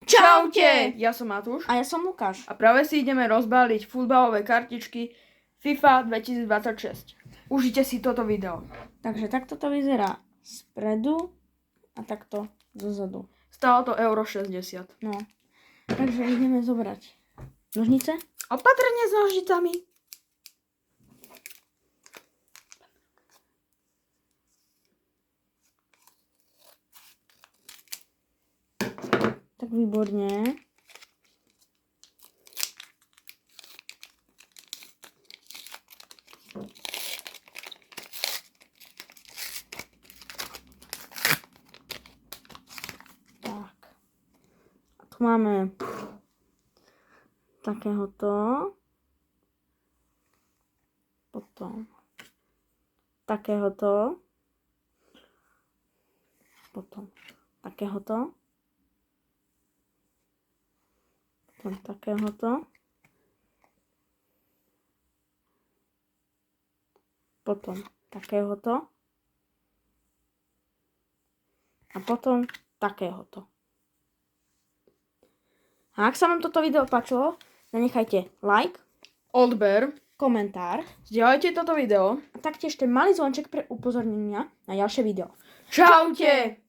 Čaute! Ja som Matúš A ja som Lukáš. a práve si ideme rozbaliť futbalové kartičky FIFA 2026. Užite si toto video. Takže takto to vyzerá spredu a takto zozadu. Stálo to euro 60. No, takže ideme zobrať nožnice. Opatrne s nožnicami. Tak výborne. Tak. A tu máme takéhoto. Potom takéhoto. Potom takéhoto. Potom takéhoto. Potom takéhoto. A potom takéhoto. A ak sa vám toto video páčilo, zanechajte like, Odber. komentár Zdieľajte toto video. a taktiež ten malý zvonček pre upozornenia na ďalšie video. Čaute!